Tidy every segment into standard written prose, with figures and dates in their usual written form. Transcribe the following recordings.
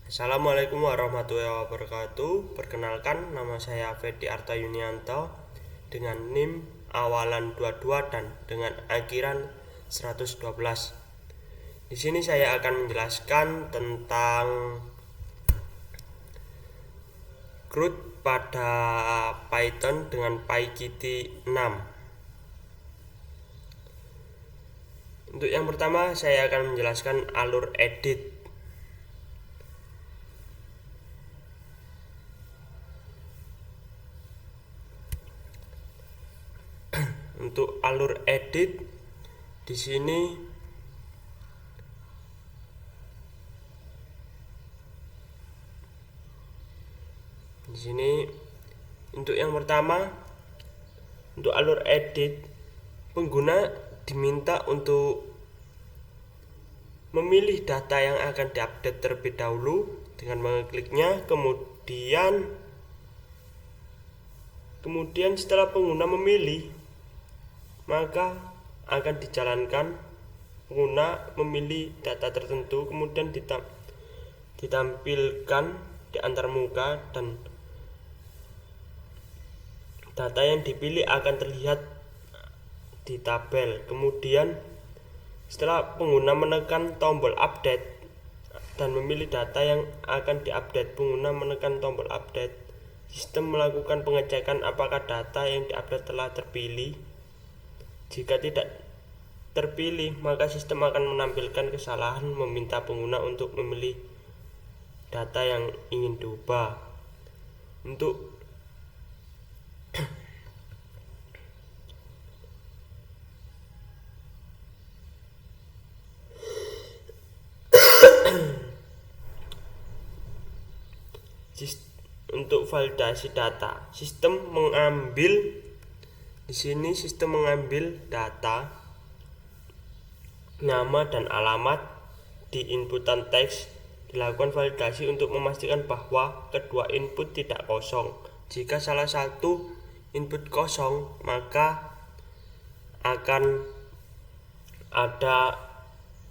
Assalamualaikum warahmatullahi wabarakatuh. Perkenalkan, nama saya Fedi Arta Yunianto dengan NIM awalan 22 dan dengan akhiran 112. Di sini saya akan menjelaskan tentang CRUD pada Python dengan PyKitty 6. Untuk yang pertama, saya akan menjelaskan alur edit. Untuk alur edit di sini untuk yang pertama, untuk alur edit, pengguna diminta untuk memilih data yang akan diupdate terlebih dahulu dengan mengkliknya, kemudian setelah pengguna memilih, maka akan dijalankan. Pengguna memilih data tertentu, kemudian ditampilkan di antarmuka, dan data yang dipilih akan terlihat di tabel. Kemudian setelah pengguna menekan tombol update dan memilih data yang akan diupdate, pengguna menekan tombol update, sistem melakukan pengecekan apakah data yang diupdate telah terpilih. Jika tidak terpilih, maka sistem akan menampilkan kesalahan meminta pengguna untuk memilih data yang ingin diubah. Untuk untuk validasi data, sistem mengambil data nama dan alamat di inputan teks. Dilakukan validasi untuk memastikan bahwa kedua input tidak kosong. Jika salah satu input kosong, maka akan ada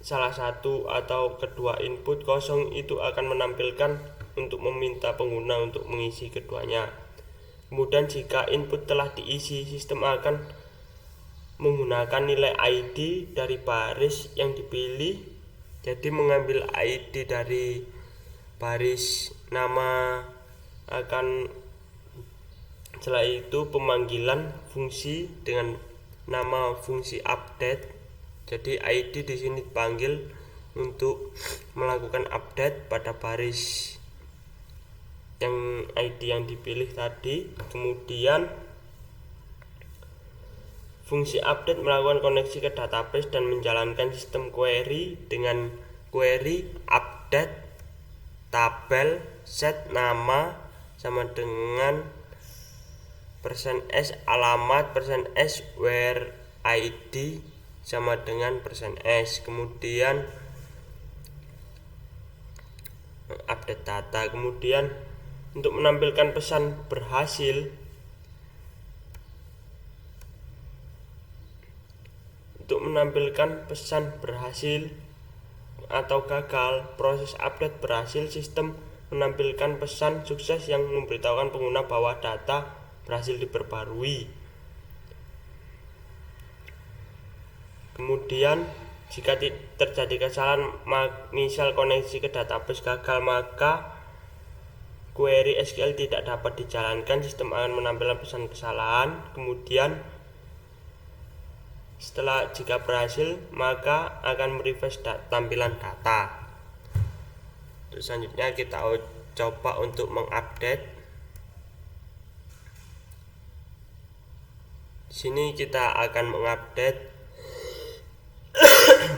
salah satu atau kedua input kosong itu akan menampilkan untuk meminta pengguna untuk mengisi keduanya. Kemudian jika input telah diisi, sistem akan menggunakan nilai ID dari baris yang dipilih. Jadi mengambil ID dari baris nama, setelah itu pemanggilan fungsi dengan nama fungsi update. Jadi ID di sini dipanggil untuk melakukan update pada baris yang ID yang dipilih tadi. Kemudian fungsi update melakukan koneksi ke database dan menjalankan sistem query dengan query update tabel set nama sama dengan %s alamat, %s where ID sama dengan %s. Kemudian update data. Kemudian untuk menampilkan pesan berhasil, atau gagal, proses update berhasil, sistem menampilkan pesan sukses yang memberitahukan pengguna bahwa data berhasil diperbarui. Kemudian jika terjadi kesalahan, misal koneksi ke database gagal, maka query SQL tidak dapat dijalankan. Sistem akan menampilkan pesan kesalahan. Kemudian jika berhasil, maka akan merefresh tampilan data. Terus selanjutnya kita coba untuk mengupdate. Di sini kita akan mengupdate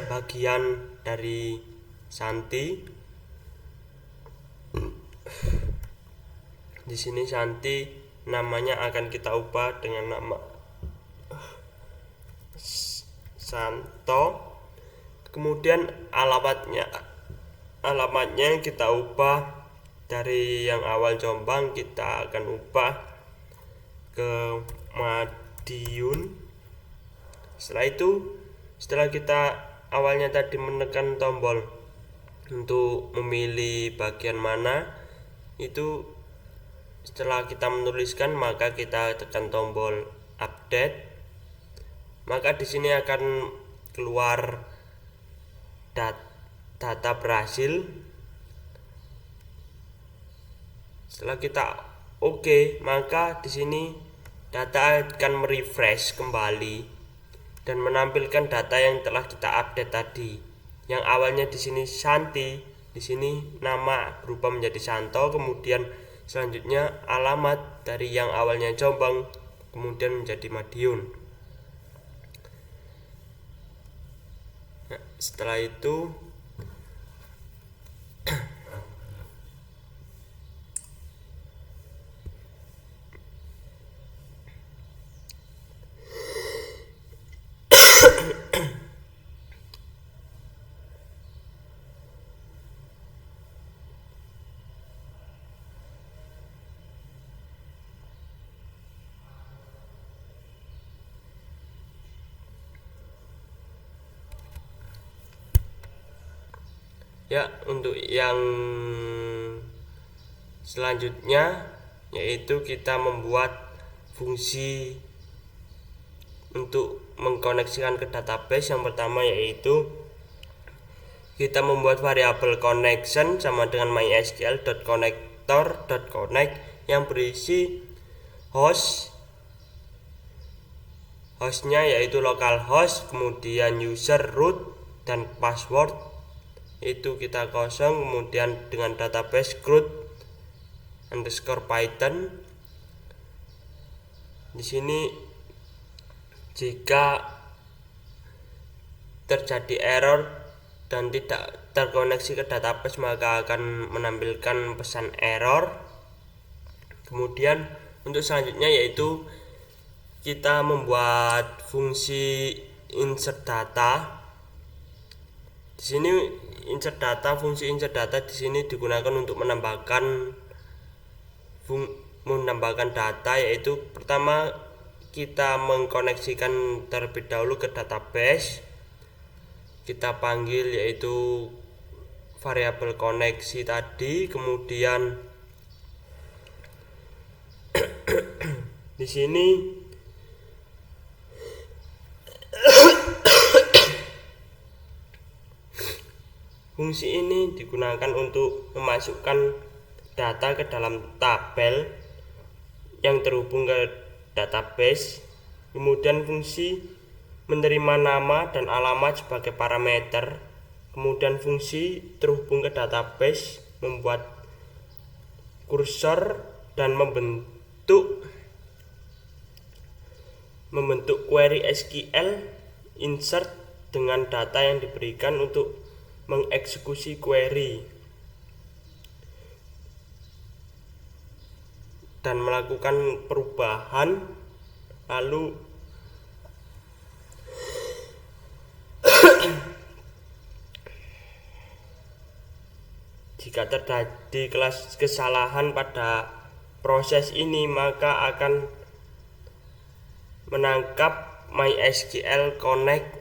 bagian dari Santi. Di sini Santi namanya akan kita ubah dengan nama Santo. Kemudian alamatnya kita ubah dari yang awal Jombang, kita akan ubah ke Madiun. Setelah kita awalnya tadi menekan tombol Untuk memilih bagian mana itu setelah kita menuliskan maka kita tekan tombol update, maka di sini akan keluar data berhasil. Setelah kita oke, maka di sini data akan merefresh kembali dan menampilkan data yang telah kita update tadi. Yang awalnya di sini Santi, di sini nama berubah menjadi Santo, kemudian selanjutnya alamat dari yang awalnya Jombang kemudian menjadi Madiun. Nah, setelah itu ya, untuk yang selanjutnya yaitu kita membuat fungsi untuk mengkoneksikan ke database. Yang pertama yaitu kita membuat variabel connection sama dengan mysql.connector.connect yang berisi hostnya yaitu localhost, kemudian user, root, dan password itu kita kosong, kemudian dengan database root underscore python. Di sini jika terjadi error dan tidak terkoneksi ke database maka akan menampilkan pesan error. Kemudian untuk selanjutnya yaitu kita membuat fungsi insert data. Di sini fungsi insert data di sini digunakan untuk menambahkan data, yaitu pertama kita mengkoneksikan terlebih dahulu ke database. Kita panggil yaitu variabel koneksi tadi, kemudian di sini fungsi ini digunakan untuk memasukkan data ke dalam tabel yang terhubung ke database. Kemudian fungsi menerima nama dan alamat sebagai parameter. Kemudian fungsi terhubung ke database membuat kursor dan membentuk query SQL insert dengan data yang diberikan untuk mengeksekusi query dan melakukan perubahan. Lalu jika terjadi kesalahan pada proses ini maka akan menangkap MySQL Connect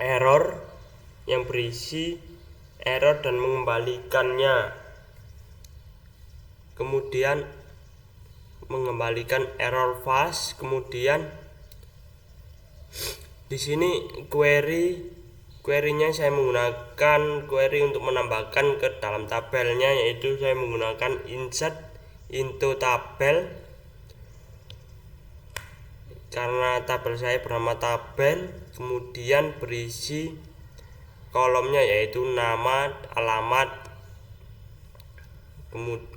error yang berisi error dan mengembalikannya, kemudian mengembalikan error fast. Kemudian di sini query-nya saya menggunakan query untuk menambahkan ke dalam tabelnya, yaitu saya menggunakan insert into tabel karena tabel saya bernama tabel, kemudian berisi kolomnya yaitu nama, alamat. Kemudian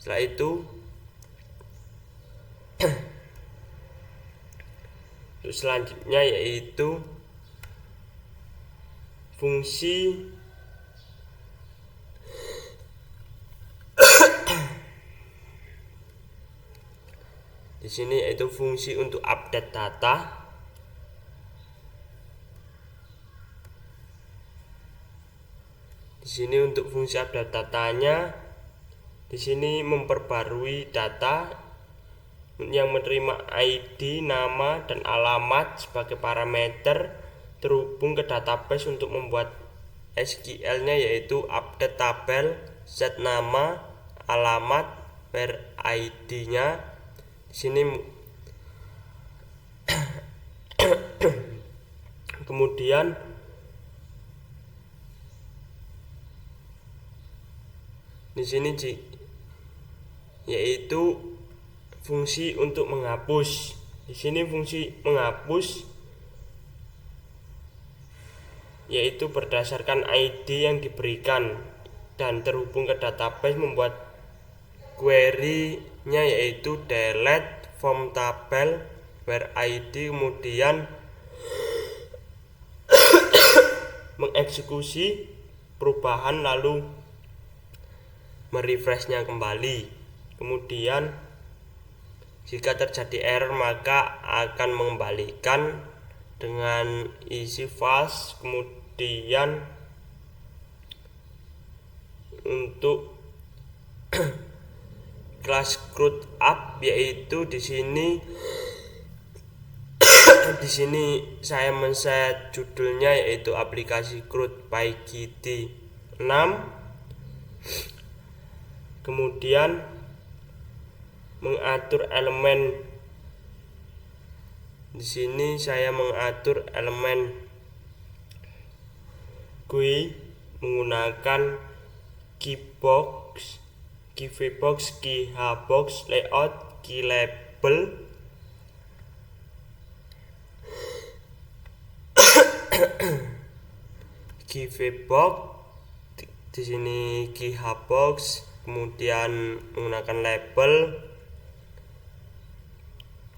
setelah itu selanjutnya yaitu fungsi di sini yaitu fungsi untuk update data. Di sini untuk fungsi update datanya, di sini memperbarui data yang menerima ID, nama, dan alamat sebagai parameter terhubung ke database untuk membuat SQL-nya yaitu update tabel, set nama, alamat, where ID-nya. Di sini kemudian di sini yaitu fungsi untuk menghapus. Di sini fungsi menghapus yaitu berdasarkan ID yang diberikan dan terhubung ke database, membuat query-nya yaitu delete from tabel where ID, kemudian mengeksekusi perubahan lalu merefreshnya kembali. Kemudian jika terjadi error maka akan mengembalikan dengan isi false. Kemudian untuk kelas CRUD up yaitu di sini saya men-set judulnya yaitu aplikasi CRUD PyGT 6. Kemudian mengatur elemen. Di sini saya mengatur elemen GUI menggunakan keybox, keybox, keybox, layout, key label. Keybox di sini keybox, kemudian menggunakan label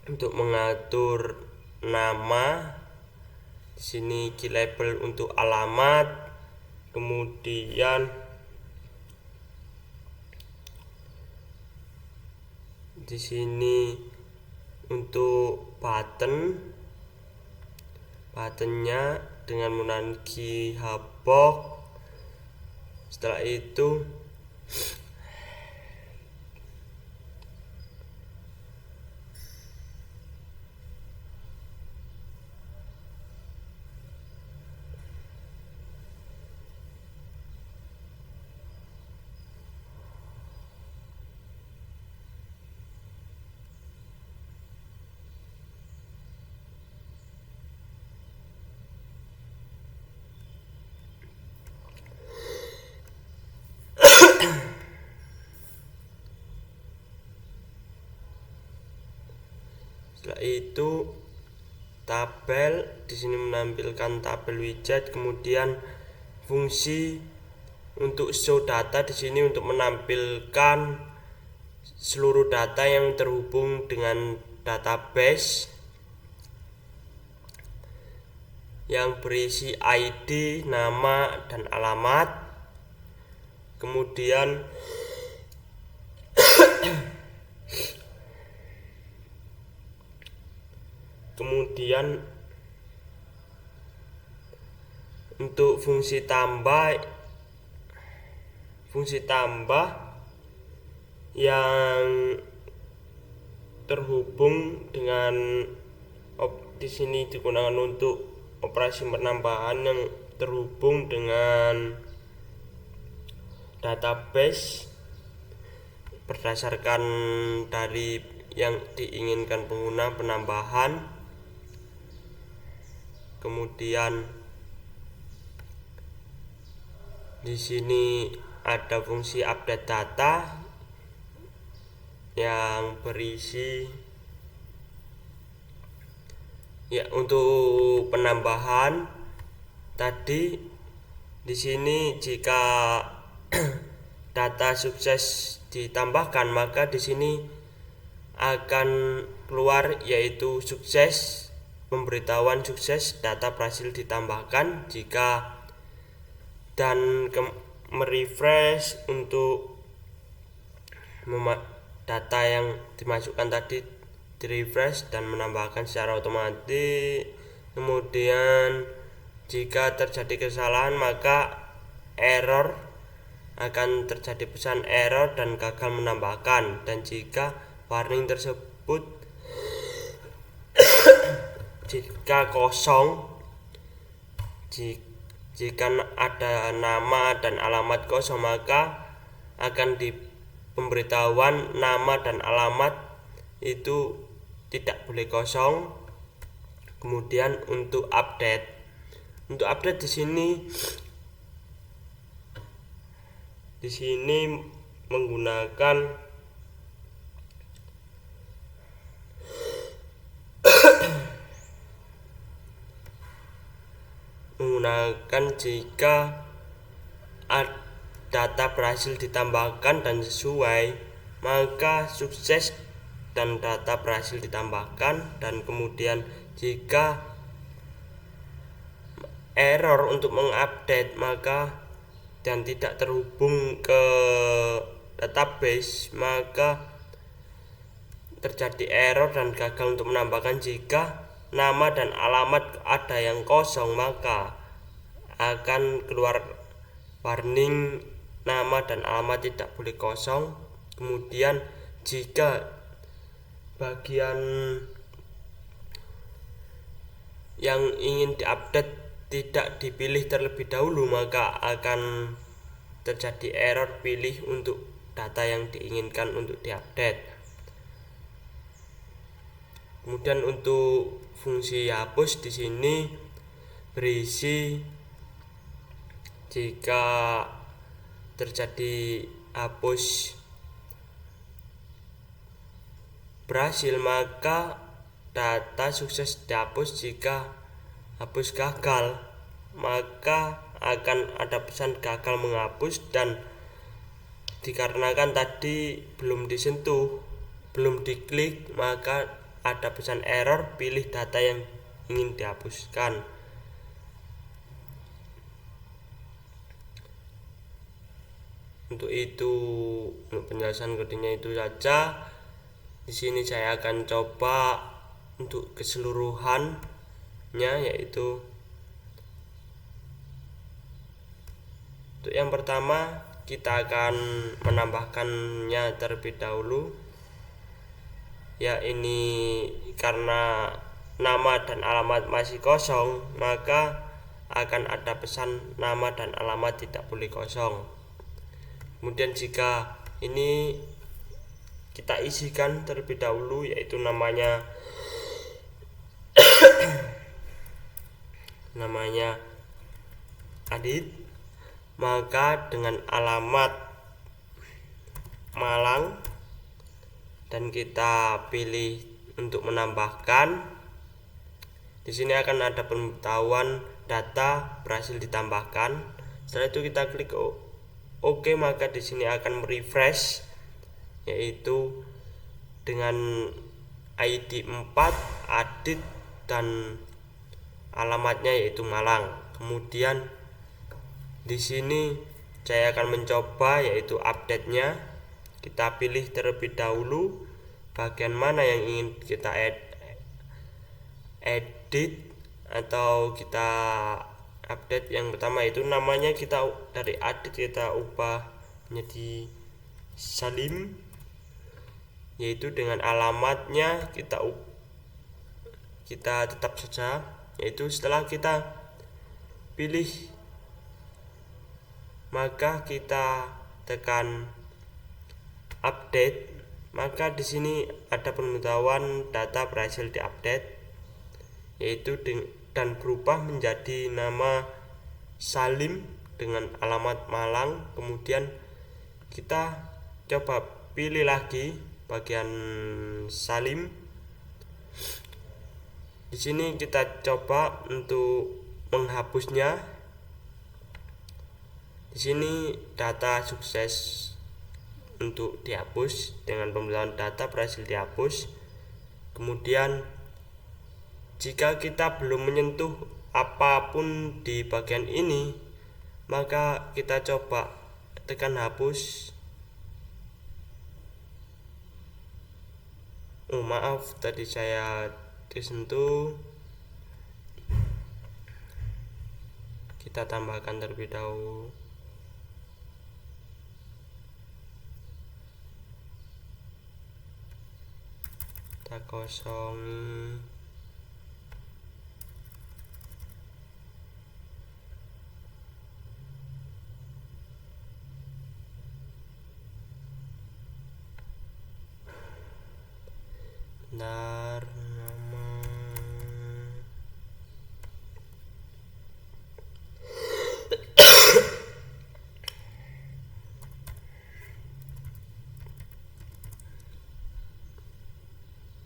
untuk mengatur nama. Di sini key label untuk alamat, kemudian di sini untuk buttonnya dengan menggunakan keybox. Setelah itu tabel di sini menampilkan tabel widget, kemudian fungsi untuk show data di sini untuk menampilkan seluruh data yang terhubung dengan database yang berisi ID, nama, dan alamat. Kemudian untuk fungsi tambah yang terhubung dengan di sini digunakan untuk operasi penambahan yang terhubung dengan database berdasarkan dari yang diinginkan pengguna penambahan. Kemudian di sini ada fungsi update data yang berisi ya untuk penambahan tadi. Di sini jika data sukses ditambahkan maka di sini akan keluar yaitu sukses, pemberitahuan sukses, data berhasil ditambahkan. Jika dan merefresh untuk data yang dimasukkan tadi direfresh dan menambahkan secara otomatis. Kemudian jika terjadi kesalahan maka error akan terjadi pesan error dan gagal menambahkan. Dan jika warning tersebut jika kosong Jika ada nama dan alamat kosong, maka akan di pemberitahuan nama dan alamat itu tidak boleh kosong. Kemudian untuk update di sini menggunakan jika data berhasil ditambahkan dan sesuai, maka sukses dan data berhasil ditambahkan. Dan kemudian jika error untuk mengupdate maka dan tidak terhubung ke database, maka terjadi error dan gagal untuk menambahkan. Jika nama dan alamat ada yang kosong, maka akan keluar warning nama dan alamat tidak boleh kosong. Kemudian jika bagian yang ingin diupdate tidak dipilih terlebih dahulu, maka akan terjadi error pilih untuk data yang diinginkan untuk diupdate. Kemudian untuk fungsi hapus di sini berisi jika terjadi hapus berhasil, maka data sukses dihapus. Jika hapus gagal, maka akan ada pesan gagal menghapus, dan dikarenakan tadi belum disentuh, belum diklik, maka ada pesan error pilih data yang ingin dihapuskan. Untuk penjelasan kodenya itu saja. Di sini saya akan coba untuk keseluruhannya, yaitu untuk yang pertama kita akan menambahkannya terlebih dahulu. Ya, ini karena nama dan alamat masih kosong, maka akan ada pesan nama dan alamat tidak boleh kosong. Kemudian jika ini kita isikan terlebih dahulu, yaitu namanya Adit, maka dengan alamat Malang, dan kita pilih untuk menambahkan. Di sini akan ada pemberitahuan data berhasil ditambahkan. Setelah itu kita klik OK, maka di sini akan merefresh, yaitu dengan ID 4 Adit dan alamatnya yaitu Malang. Kemudian di sini saya akan mencoba yaitu update-nya. Kita pilih terlebih dahulu bagian mana yang ingin kita edit atau kita update. Yang pertama itu namanya kita dari Adit kita ubah menjadi Salim, yaitu dengan alamatnya kita tetap saja, yaitu setelah kita pilih maka kita tekan update, maka di sini ada pemberitahuan data berhasil diupdate, yaitu dan berubah menjadi nama Salim dengan alamat Malang. Kemudian kita coba pilih lagi bagian Salim. Di sini kita coba untuk menghapusnya. Di sini data sukses untuk dihapus dengan pemberitahuan data berhasil dihapus. Kemudian jika kita belum menyentuh apapun di bagian ini, maka kita coba tekan hapus. Maaf, tadi saya disentuh. Kita tambahkan terlebih dahulu. Kita kosongi. Benar, nama.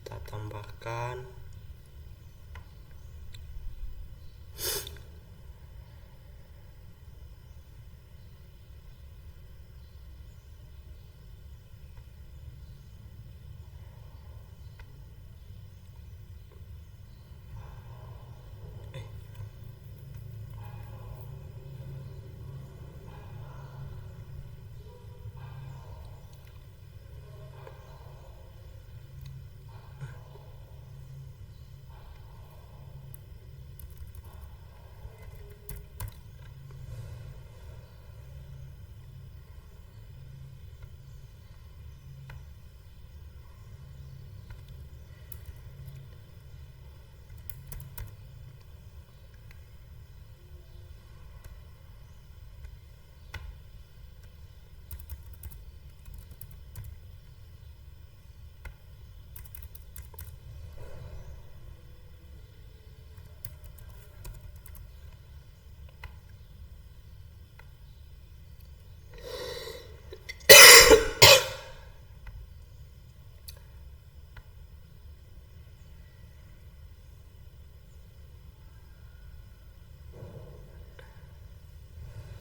Kita tambahkan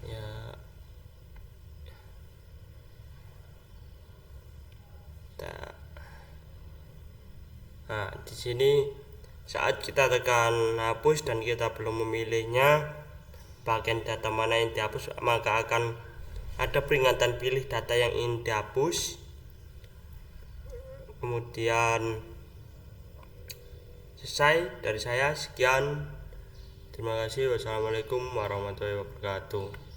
ya. Nah, di sini saat kita tekan hapus dan kita belum memilihnya bagian data mana yang dihapus, maka akan ada peringatan pilih data yang ingin dihapus. Kemudian selesai dari saya. Sekian, terima kasih. Wassalamualaikum warahmatullahi wabarakatuh.